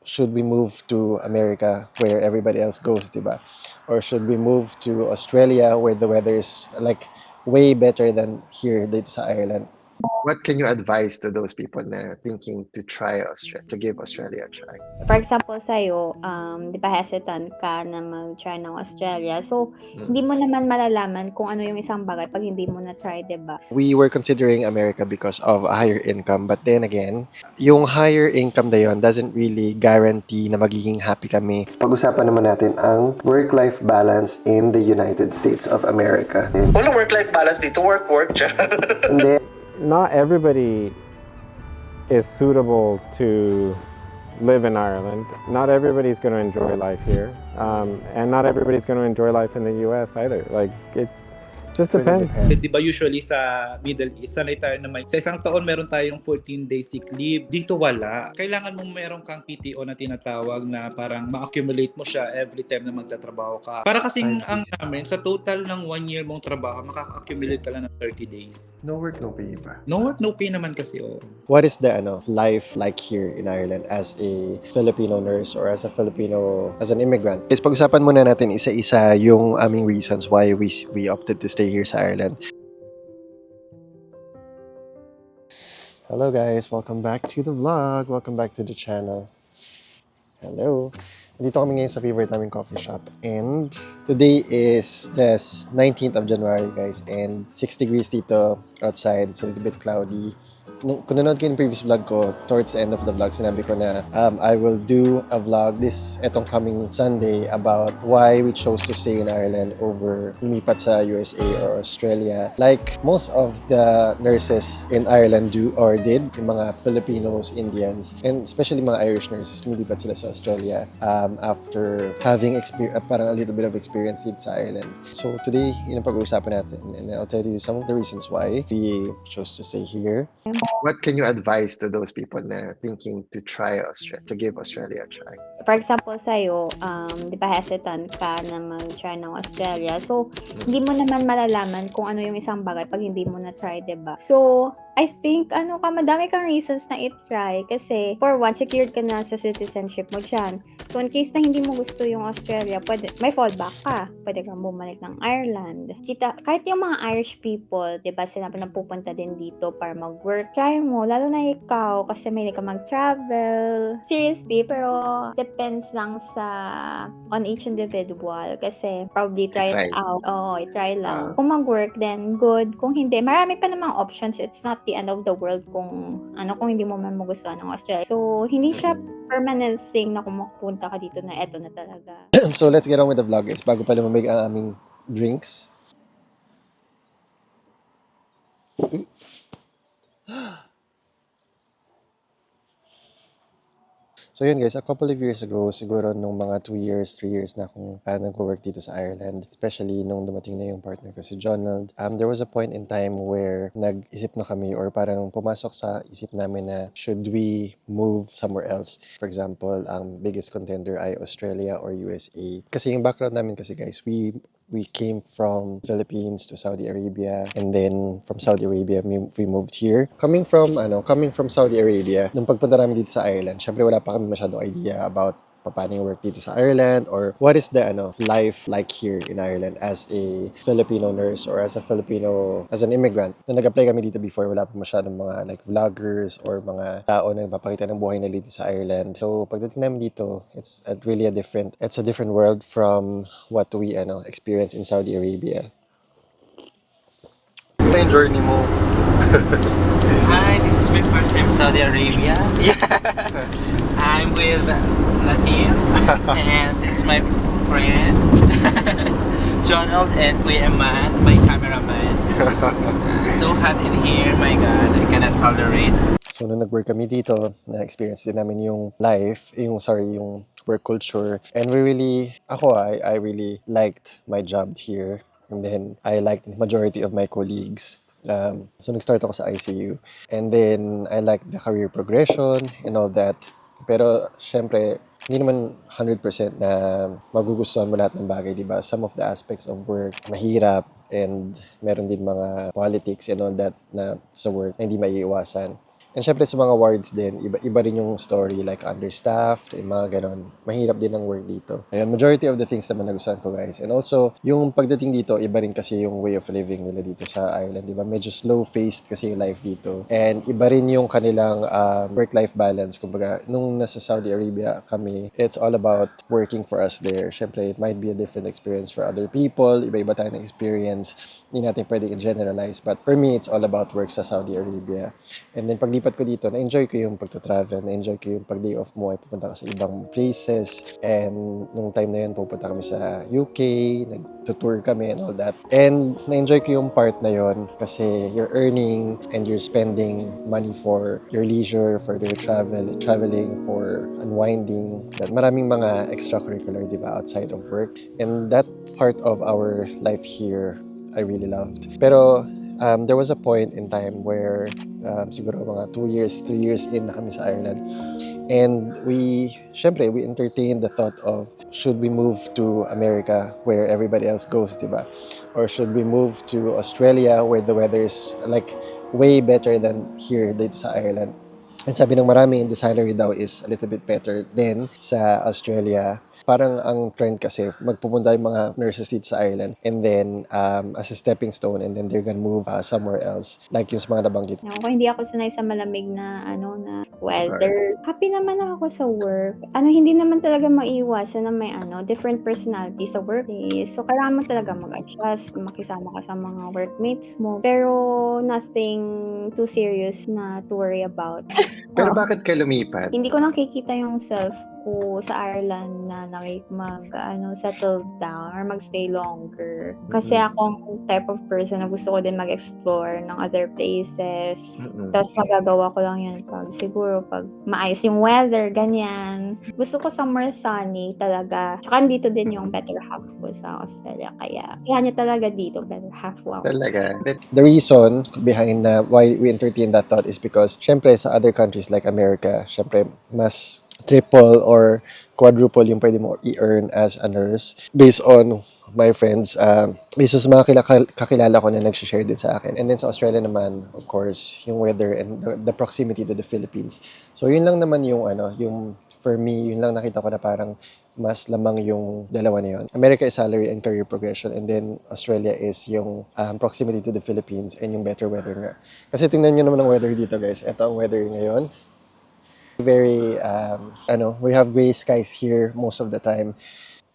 should we move to America where everybody else goes, diba? Or should we move to Australia where the weather is like way better than here dito sa Ireland? What can you advise to those people na thinking to try to give Australia a try? For example, sa'yo, di ba hesitant ka na mag-try ng Australia? So, hindi mo naman malalaman kung ano yung isang bagay pag hindi mo na-try, di ba? We were considering America because of a higher income, but then again, yung higher income na yun doesn't really guarantee na magiging happy kami. Pag-usapan naman natin ang work-life balance in the United States of America. Walang work-life balance dito, work siya. Hindi. Not everybody is suitable to live in Ireland. Not everybody's going to enjoy life here, and not everybody's going to enjoy life in the U.S. either. Like it just depends. Di ba usually sa Middle East, sanay tayo na sa isang taon meron tayong 14-day sick leave. Dito wala. Kailangan mong meron kang PTO na tinatawag na parang ma-accumulate mo siya every time na magtatrabaho ka. Para kasing ang namin, sa total ng 1 year mong trabaho, makaka-accumulate ka lang ng 30 days. No work, no pay ba? No work, no pay naman kasi. What is the life like here in Ireland as a Filipino nurse or as an immigrant? Is pag-usapan muna natin isa-isa yung aming reasons why we opted to stay here sa Ireland. Hello guys, welcome back to the vlog. Welcome back to the channel. Hello. Dito kami ngayon sa favorite naming coffee shop. And today is the 19th of January guys. And 6 degrees dito outside. It's a little bit cloudy. Kung nanood ko yung previous vlog ko, towards the end of the vlog, sinabi ko na I will do a vlog etong coming Sunday about why we chose to stay in Ireland over lumipat sa USA or Australia. Like most of the nurses in Ireland do or did, yung mga Filipinos, Indians, and especially mga Irish nurses, lumipat sila sa Australia after having parang a little bit of experience dito sa Ireland. So today, yun ang pag-uusapan natin, and I'll tell you some of the reasons why we chose to stay here. What can you advise to those people na thinking to give Australia a try? For example, sa'yo, di ba hesitant ka na mag-try ng Australia? So, hindi mo naman malalaman kung ano yung isang bagay pag hindi mo na-try, di ba? So, I think, madami kang reasons na i-try kasi for one, secured ka na sa citizenship mo dyan. So, in case na hindi mo gusto yung Australia, may fallback ka. Pwede kang bumalik ng Ireland. Kahit yung mga Irish people, di ba, sila napupunta din dito para mag-work. Try mo, lalo na ikaw, kasi may ka mag-travel. Seriously, pero depends lang on each individual. Kasi probably try it out. Oo, try lang. Kung mag-work, then good. Kung hindi, marami pa namang options. It's not the end of the world kung hindi mo man magustuhan ng Australia. So, hindi siya permanent thing na kung makapunta ka dito na eto na talaga. So, let's get on with the vlog guys. Bago pa lumamig ang aming drinks. So yun guys, a couple of years ago, siguro nung mga 2 years, 3 years na akong nag-work dito sa Ireland, especially nung dumating na yung partner ko si Jonald, there was a point in time where nag-isip na kami or parang pumasok sa isip namin na should we move somewhere else? For example, ang biggest contender ay Australia or USA. Kasi yung background namin kasi guys, we came from Philippines to Saudi Arabia, and then from Saudi Arabia we moved here. Coming from Saudi Arabia, nung pagpunta namin dito sa Ireland, syempre wala pa kami masyadong idea about paano yung work dito sa Ireland or what is the life like here in Ireland as a Filipino nurse or as an immigrant. Nung nag-apply kami dito before, wala pa masyadong mga like vloggers or mga tao na nagpapakita ng buhay nila dito sa Ireland. So pagdating namin dito, it's a different world from what we experience in Saudi Arabia. Ito yung journey mo. Hi, this is my first time in Saudi Arabia. I'm with Latif, and this is my friend Jonald and Kuya Eman, my cameraman. So hot in here, my God, I cannot tolerate. So nung nag-work kami dito, na-experience din namin yung work culture, and I really liked my job here, and then I liked the majority of my colleagues. So nag-start ako sa ICU, and then I liked the career progression and all that. Pero syempre, hindi naman 100% na magugustuhan mo lahat ng bagay, di ba? Some of the aspects of work, mahirap, and meron din mga politics and all that na sa work na hindi maiiwasan. And syempre sa mga wards din, iba rin yung story, like understaffed, yung mga ganon. Mahirap din ang work dito. Ayun, majority of the things naman nagustuhan ko, guys. And also, yung pagdating dito, iba rin kasi yung way of living nila dito sa Ireland, di ba? Medyo slow-paced kasi yung life dito. And iba rin yung kanilang work-life balance. Kumbaga, nung nasa Saudi Arabia kami, it's all about working for us there. Syempre, it might be a different experience for other people. Iba-iba tayo ng experience. Hindi natin pwedeng generalize. But for me, it's all about work sa Saudi Arabia. And then paglipat ko dito, na-enjoy ko yung pagta-travel, na-enjoy ko yung pag-day off mo ay pupunta ka sa ibang places. And nung time na yun, pupunta kami sa UK, nag-tour kami and all that. And na-enjoy ko yung part na yun kasi you're earning and you're spending money for your leisure, for your traveling, for unwinding. That maraming mga extracurricular, di ba, outside of work. And that part of our life here, I really loved. Pero there was a point in time where siguro mga 2 years, 3 years in na kami sa Ireland. And syempre, we entertained the thought of, should we move to America where everybody else goes, diba? Or should we move to Australia where the weather is like way better than here dito sa Ireland? And sabi ng marami, the salary daw is a little bit better than sa Australia. Parang ang trend kasi, magpupunta yung mga nurses dito sa Ireland and then as a stepping stone and then they're gonna move somewhere else. Like yung sa mga nabanggit. Kung hindi ako sanay sa malamig na weather, happy naman ako sa work. Hindi naman talaga maiiwasan na may different personality sa workplace. So kailangan mo talaga mag-adjust, makisama ka sa mga workmates mo. Pero nothing too serious na to worry about. Pero bakit ka lumipat? Hindi ko nakikita yung self ko sa Ireland na settle down or magstay longer. Kasi akong type of person na gusto ko din mag-explore ng other places. Tapos magagawa ko lang yun pag maayos yung weather, ganyan. Gusto ko somewhere sunny talaga. Tsaka dito din yung better half ko sa Australia. Kaya gusto niya talaga dito, better half ko. Talaga. The reason behind why we entertain that thought is because, syempre, sa other countries like America, syempre, mas triple or quadruple yung pwede mo i-earn as a nurse based on my friends, based sa mga kakilala ko na nag-share din sa akin. And then sa Australia naman, of course, yung weather and the proximity to the Philippines. So yun lang naman yung for me, yun lang nakita ko na parang mas lamang yung dalawa na yun. America is salary and career progression, and then Australia is yung proximity to the Philippines and yung better weather nga. Kasi tingnan nyo naman ang weather dito, guys. Ito ang weather ngayon. Very, we have gray skies here most of the time.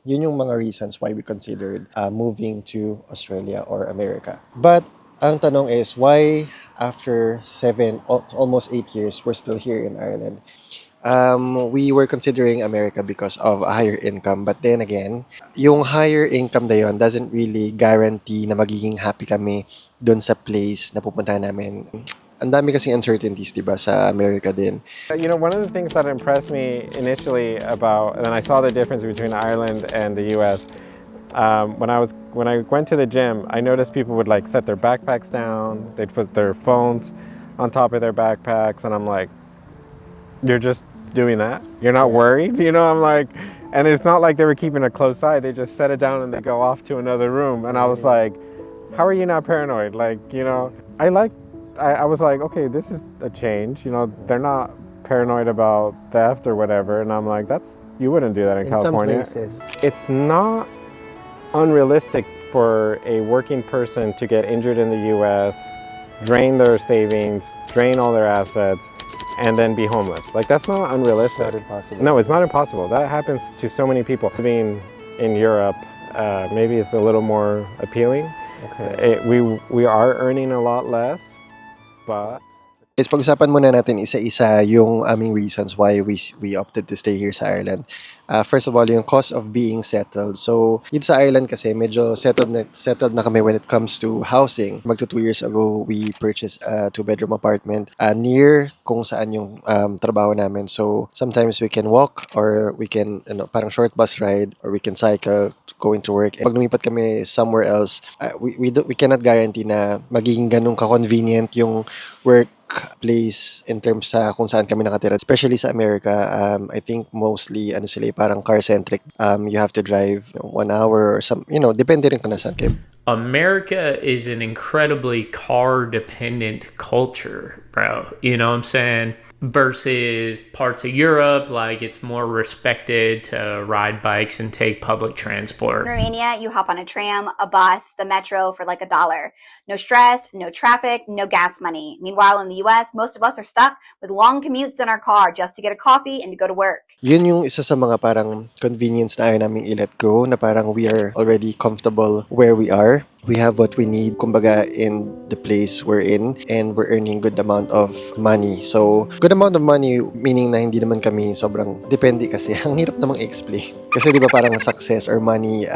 Yun yung mga reasons why we considered moving to Australia or America. But ang tanong is, why after 7, almost 8 years, we're still here in Ireland? We were considering America because of a higher income. But then again, yung higher income na yun doesn't really guarantee na magiging happy kami dun sa place na pupuntahan namin. Ang dami kasing uncertainties, diba, sa America din. You know, one of the things that impressed me initially about, and I saw the difference between Ireland and the U.S. When I went to the gym, I noticed people would like set their backpacks down. They'd put their phones on top of their backpacks, and I'm like, you're just doing that? You're not worried? You know, I'm like, and it's not like they were keeping a close eye. They just set it down and they go off to another room. And I was like, how are you not paranoid? Like, you know, I was like, okay, this is a change. You know, they're not paranoid about theft or whatever. And I'm like, you wouldn't do that in California. Some places. It's not unrealistic for a working person to get injured in the U.S., drain their savings, drain all their assets, and then be homeless. Like, that's not unrealistic. It's not impossible. No, it's not impossible. That happens to so many people. Living in Europe, maybe it's a little more appealing. Okay. We are earning a lot less, but Guys, pag-usapan muna natin isa-isa yung aming reasons why we opted to stay here sa Ireland. First of all, yung cost of being settled. So, dito sa Ireland kasi medyo settled na kami when it comes to housing. Magto 2 years ago, we purchased a 2-bedroom apartment near kung saan yung trabaho namin. So, sometimes we can walk or we can, parang short bus ride or we can cycle going to work. And pag lumipat kami somewhere else, we cannot guarantee na magiging ganun ka-convenient yung work place in terms sa kung saan kami nakatira. Especially sa America, I think mostly sila parang car-centric. You have to drive 1 hour or some, depende rin kung nasaan kayo. America is an incredibly car dependent culture, bro. You know what I'm saying? Versus parts of Europe, like it's more respected to ride bikes and take public transport. In Romania, you hop on a tram, a bus, the metro for like $1. No stress, no traffic, no gas money. Meanwhile, in the US, most of us are stuck with long commutes in our car just to get a coffee and to go to work. Yun yung isa sa mga parang convenience na ayaw namin i-let go, na parang we are already comfortable where we are. We have what we need, kumbaga, in the place we're in, and we're earning good amount of money. So, good amount of money, meaning na hindi naman kami sobrang, depende kasi, ang hirap namang explain. Kasi di ba parang success or money,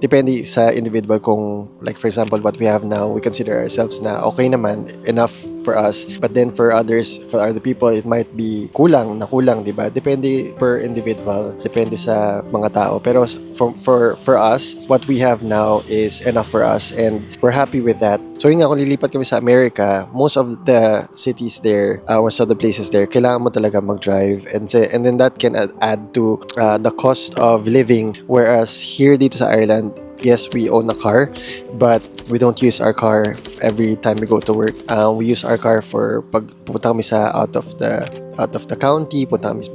depende sa individual kung, like for example, what we have now, we consider ourselves na okay naman, enough for us. But then for others, for other people, it might be kulang, di ba? Depende per individual, depende sa mga tao. Pero for us, what we have now is enough for us, and we're happy with that. So yun nga, kung lilipat kami sa America, most of the cities there, most of the places there, kailangan mo talaga mag-drive, and then that can add to the cost of living. Whereas here dito sa Ireland, yes, we own a car, but we don't use our car every time we go to work. We use our car for pag pupunta kami sa out of the county, punta kami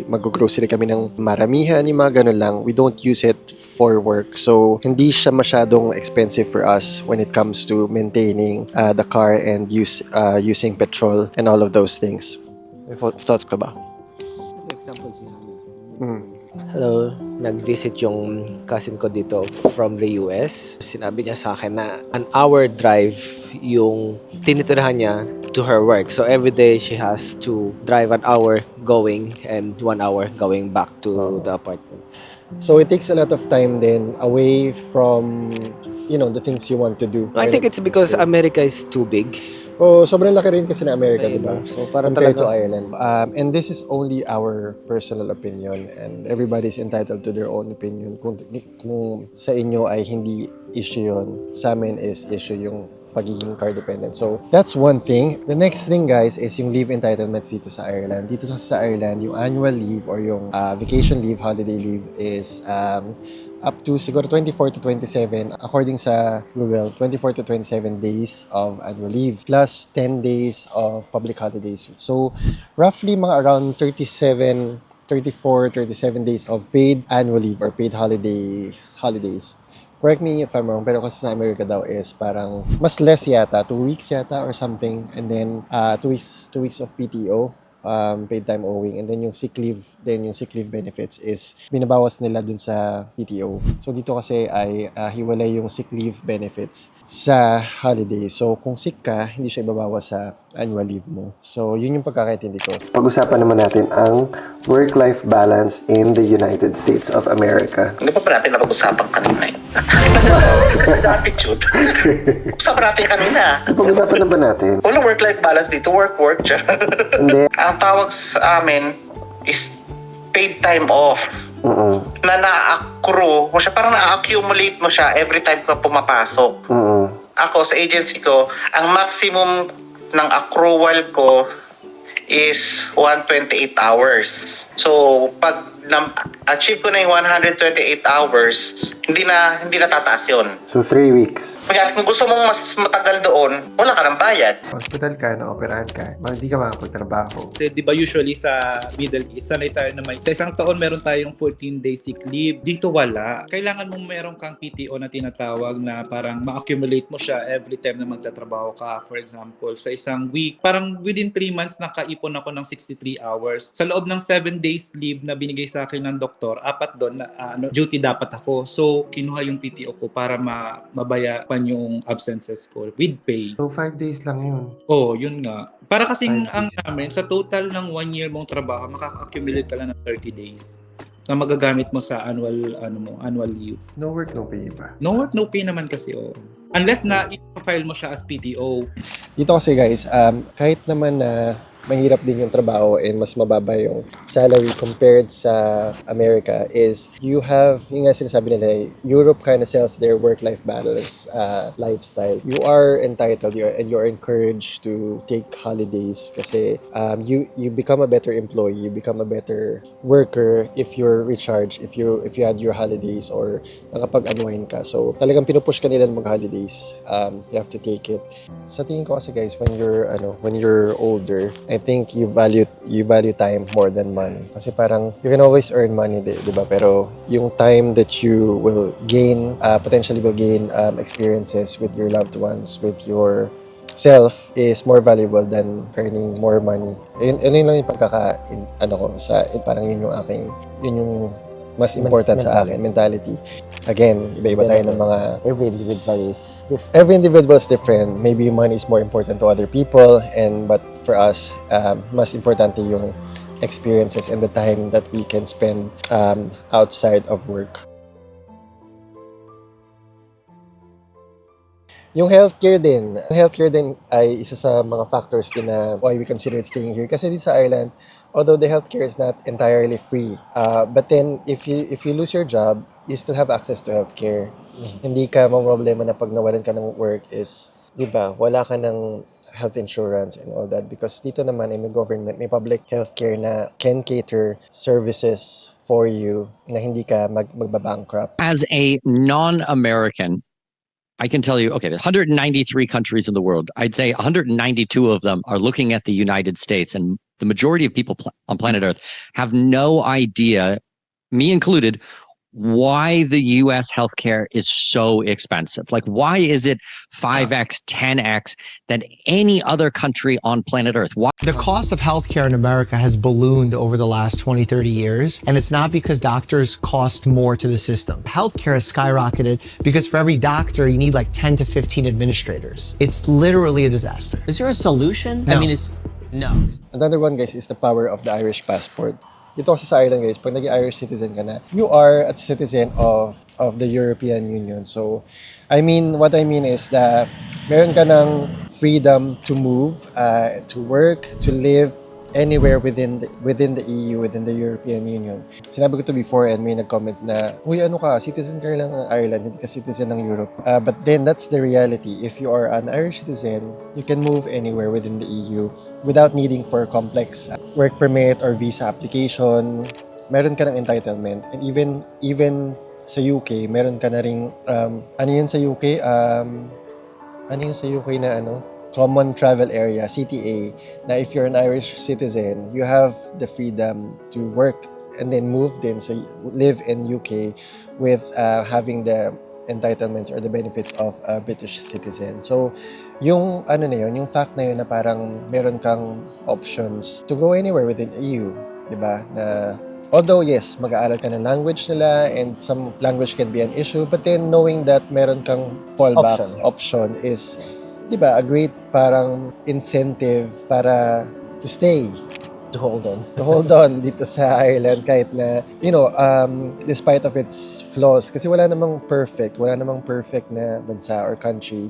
mag-grocery kami ng maramihan, yung mga ganun lang. We don't use it for work. So, hindi siya masyadong expensive for us when it comes to maintaining the car and using petrol and all of those things. May thoughts ka ba? Example si Hannah. Hello, nag-visit yung cousin ko dito from the US. Sinabi niya sa akin na an hour drive yung tinitirahan niya to her work. So every day she has to drive an hour going and 1 hour going back to the apartment. So it takes a lot of time then away from, the things you want to do. I think it's because America is too big. Sobrang laki rin kasi na America, di ba? So parang Compared to talaga, Ireland. And this is only our personal opinion, and everybody's entitled to their own opinion. Kung sa inyo ay hindi issue yun, sa amin is issue yung pagiging car dependent. So, that's one thing. The next thing, guys, is yung leave entitlements dito sa Ireland. Dito sa Ireland, yung annual leave or yung vacation leave, holiday leave is up to siguro 24 to 27, according sa Google, 24 to 27 days of annual leave plus 10 days of public holidays. So, roughly mga around 34, 37 days of paid annual leave or paid holidays. Correct me if I'm wrong, pero kasi sa America daw is parang mas less yata, 2 weeks yata or something, and then 2 weeks of PTO, paid time owing, and then yung sick leave benefits is binabawas nila dun sa PTO. So dito kasi ay hiwalay yung sick leave benefits sa holiday. So kung sick ka, hindi siya ibabawas sa annual leave mo. So yun yung pagkakaintindi ko. Pag-usapan naman natin ang work-life balance in the United States of America. Hindi pa natin napag-usapan kanina eh. Attitude. Usapan natin kanina. Pag-usapan na ba natin? Walang work-life balance dito. Work dyan. Hindi. Ang tawag sa amin is paid time off. Na na-accrue mo siya, parang na-accumulate mo siya every time ka pumapasok. Ako sa agency ko, ang maximum ng accrual ko is 128 hours. So, pag achieve ko na yung 128 hours, hindi na tataas yun. So 3 weeks. Kaya kung gusto mong mas matagal doon, wala ka ng bayad. Hospital ka, na-operahan ka, hindi ka makapagtrabaho. Kasi di ba usually sa Middle East, sanay tayo na sa isang taon meron tayong 14-day sick leave. Dito wala. Kailangan mong meron kang PTO na tinatawag na parang ma-accumulate mo siya every time na magtatrabaho ka. For example, sa isang week, parang within 3 months nakaipon ako ng 63 hours. Sa loob ng 7 days leave na binigay sa akin ng doktor, 4 doon na duty dapat ako. So, kinuha yung PTO ko para mabayaran yung absences ko with pay. So 5 days lang yun. Oh, yun nga. Para kasing ang namin, sa total ng 1 year mong trabaho, makaka-accumulate ka lang ng 30 days na magagamit mo sa annual leave. No work, no pay ba? No work, no pay naman kasi, oh. Unless na i-file mo siya as PTO. Dito kasi guys, kahit naman na mahirap din yung trabaho and mas mababa yung salary compared sa America is you have, yung nga sinasabi nila, Europe kind of sells their work-life balance lifestyle. You are entitled and you're encouraged to take holidays kasi you become a better employee, you become a better worker if you're recharged, if you had your holidays or nakapag-unwind ka. So talagang pinupush ka nila mag-holidays. You have to take it. Sa tingin ko kasi guys, when you're older, I think you value time more than money. Kasi parang you can always earn money, di ba? Pero yung time that you will gain, potentially will gain experiences with your loved ones, with your self is more valuable than earning more money. Yun lang yung parang yun yung mas important sa akin, mentality. Again, iba-iba tayo ng mga... Every individual is different. Every individual is different. Maybe money is more important to other people, but for us, mas importante yung experiences and the time that we can spend outside of work. Yung healthcare din. Yung healthcare din ay isa sa mga factors din na why we considered staying here. Kasi dito sa Ireland, although the healthcare is not entirely free, but then if you lose your job, you still have access to healthcare. Hindi ka problema na pag nawalan ka ng work is, di ba, wala ka ng health insurance and all that because dito naman ay may government, may public healthcare na can cater services for you na hindi ka magbabankrupt. As a non-American, I can tell you, okay, there's 193 countries in the world. I'd say 192 of them are looking at the United States, and the majority of people on planet Earth have no idea, me included, why the U.S. healthcare is so expensive. Like, why is it 5x, 10x than any other country on planet Earth? Why? The cost of healthcare in America has ballooned over the last 20, 30 years, and it's not because doctors cost more to the system. Healthcare has skyrocketed because for every doctor, you need like 10 to 15 administrators. It's literally a disaster. Is there a solution? No. I mean, no. Another one, guys, is the power of the Irish passport. Dito kasi sa Ireland, guys, pag naging Irish citizen ka na, you are a citizen of the European Union. So, what I mean is that meron ka ng freedom to move, to work, to live anywhere within the EU, within the European Union. Sinabi ko to before and may nag-comment na, uy, citizen ka lang ng Ireland, hindi ka citizen ng Europe. But then that's the reality. If you are an Irish citizen, you can move anywhere within the EU without needing for complex work permit or visa application. Meron ka ng entitlement. And even sa UK, meron ka na ring, ano yun sa UK? Common Travel Area, CTA, na if you're an Irish citizen, you have the freedom to work and then move din, so live in UK with having the entitlements or the benefits of a British citizen. So, yung yung fact na yun na parang meron kang options to go anywhere within EU, di ba? Na although yes, mag-aaral ka ng language nila and some language can be an issue, but then knowing that meron kang fallback option is, di ba, a great parang incentive para to stay. To hold on. To hold on dito sa Ireland kahit na, despite of its flaws. Kasi wala namang perfect na bansa or country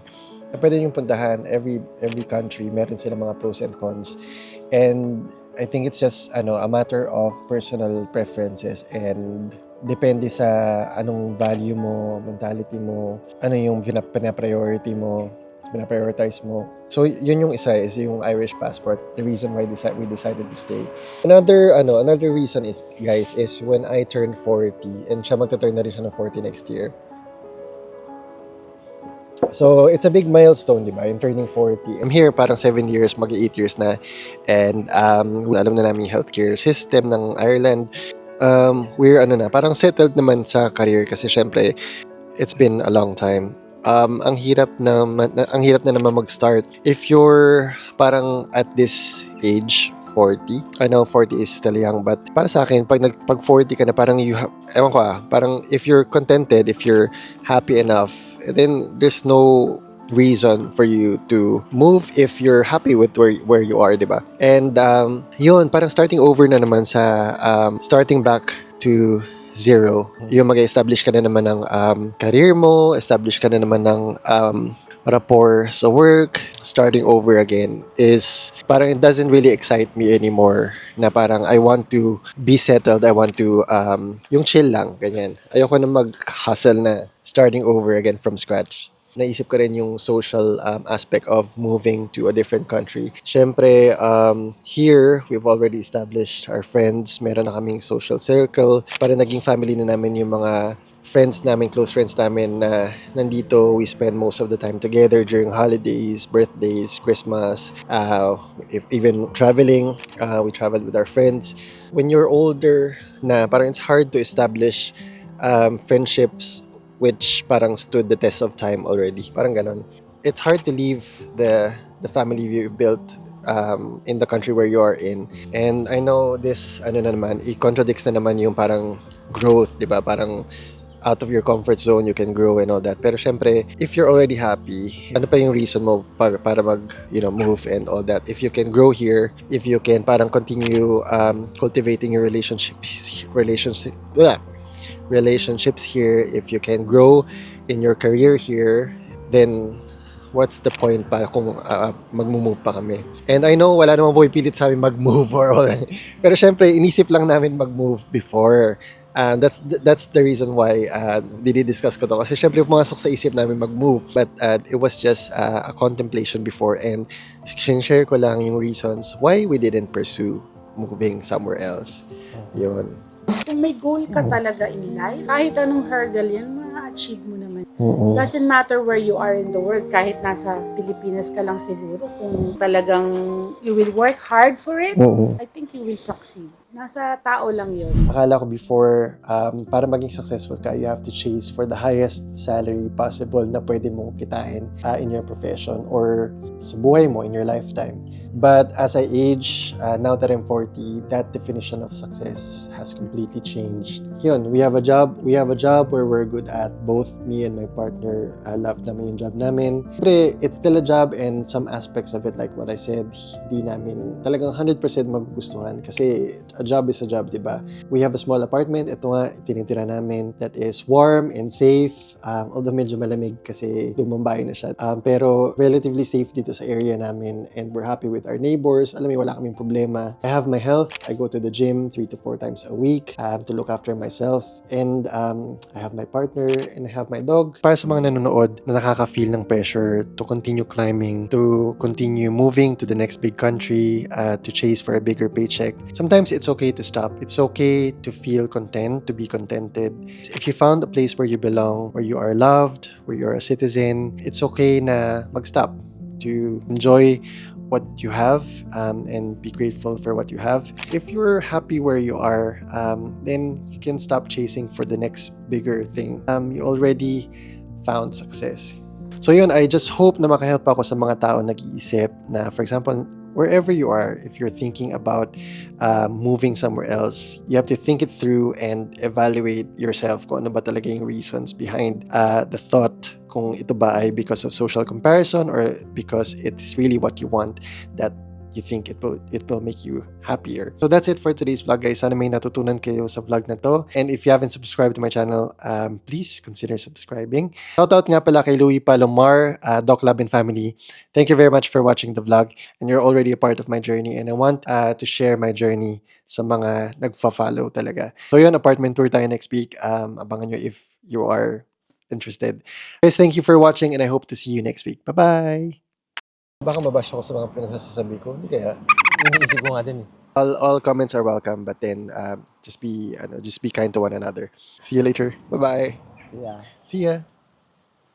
na pwede yung puntahan. Every country, meron sila mga pros and cons. And I think it's just a matter of personal preferences and depende sa anong value mo, mentality mo, ano yung pinapriority mo, pinaprioritize mo. So, yun yung isa is yung Irish passport. The reason why we decided to stay. Another reason is, guys, is when I turned 40 and siya magta-turn na rin siya ng 40 next year. So, it's a big milestone, di ba? Yung turning 40. I'm here parang 7 years, mag-8 years na. And alam na namin yung healthcare system ng Ireland. We're parang settled naman sa career kasi syempre, it's been a long time. Ang hirap na naman mag-start if you're parang at this age 40. I know 40 is still young, but para sa akin pag 40 ka na parang parang if you're contented, if you're happy enough, then there's no reason for you to move if you're happy with where you are, di ba? And yun, parang starting over na naman sa starting back to zero. Yung mag-establish ka na naman ng career mo, establish ka na naman ng rapport sa work, starting over again is parang it doesn't really excite me anymore na parang I want to be settled, I want to yung chill lang, ganyan. Ayoko na mag-hustle na starting over again from scratch. Naisip ko rin yung social aspect of moving to a different country. Siyempre, here, we've already established our friends. Meron na kaming social circle. Parang naging family na namin yung mga friends namin, close friends namin na nandito. We spend most of the time together during holidays, birthdays, Christmas, if even traveling. We travel with our friends. When you're older, na parang it's hard to establish friendships which parang stood the test of time already. Parang ganon. It's hard to leave the family you built in the country where you are in. And I know this, ano na naman, it contradicts na naman yung parang growth, di ba? Parang out of your comfort zone, you can grow and all that. Pero syempre, if you're already happy, ano pa yung reason mo para mag, move and all that? If you can grow here, if you can parang continue cultivating your relationships here, if you can grow in your career here, then what's the point pa kung mag-move pa kami? And I know wala namang pumipilit sa amin mag-move or all. Pero syempre, inisip lang namin mag-move before. That's the reason why dinidiscuss ko to. Kasi syempre pumasok sa isip namin mag-move. But it was just a contemplation before. And share ko lang yung reasons why we didn't pursue moving somewhere else. Yun. Kung may goal ka talaga in life, kahit anong hurdle yan, ma-achieve mo naman. Doesn't matter where you are in the world, kahit nasa Pilipinas ka lang siguro, kung talagang you will work hard for it, I think you will succeed. Nasa tao lang yun. Akala ko before, para maging successful ka, you have to chase for the highest salary possible na pwede mong kitain in your profession or sa buhay mo in your lifetime. But as I age, now that I'm 40, that definition of success has completely changed. Yun, we have a job where we're good at. Both me and my partner love namin yung job namin. Siyempre, it's still a job and some aspects of it, like what I said, hindi namin talagang 100% magugustuhan kasi a job is a job, diba? We have a small apartment. Ito nga, tinitira namin that is warm and safe. Although medyo malamig kasi lumang bahay na siya. Pero relatively safe dito sa area namin and we're happy with our neighbors. Alam mo, wala kaming problema. I have my health. I go to the gym 3 to 4 times a week to look after myself. And I have my partner and I have my dog. Para sa mga nanonood na nakaka-feel ng pressure to continue climbing, to continue moving to the next big country, to chase for a bigger paycheck, sometimes it's okay to stop. It's okay to feel content, to be contented. If you found a place where you belong, where you are loved, where you're a citizen, it's okay na mag-stop, to enjoy what you have and be grateful for what you have. If you're happy where you are, then you can stop chasing for the next bigger thing. You already found success. So yun, I just hope na makahelp ako sa mga tao nag-iisip na, for example, wherever you are, if you're thinking about moving somewhere else, you have to think it through and evaluate yourself kung ano ba talaga yung reasons behind the thought, kung ito ba ay because of social comparison or because it's really what you want that you think it will make you happier. So that's it for today's vlog, guys. Sana may natutunan kayo sa vlog na to. And if you haven't subscribed to my channel, please consider subscribing. Shoutout nga pala kay Louie Palomar, Doc Lab and Family. Thank you very much for watching the vlog. And you're already a part of my journey. And I want to share my journey sa mga nagfa-follow talaga. So yun, apartment tour tayo next week. Abangan nyo if you are interested. Guys, thank you for watching and I hope to see you next week. Bye-bye! Baka mabash ako sa mga pinagsasabi ko. Hindi kaya? Iniisip ko nga din eh. All comments are welcome, but then just be kind to one another. See you later. Bye-bye. See ya. See ya.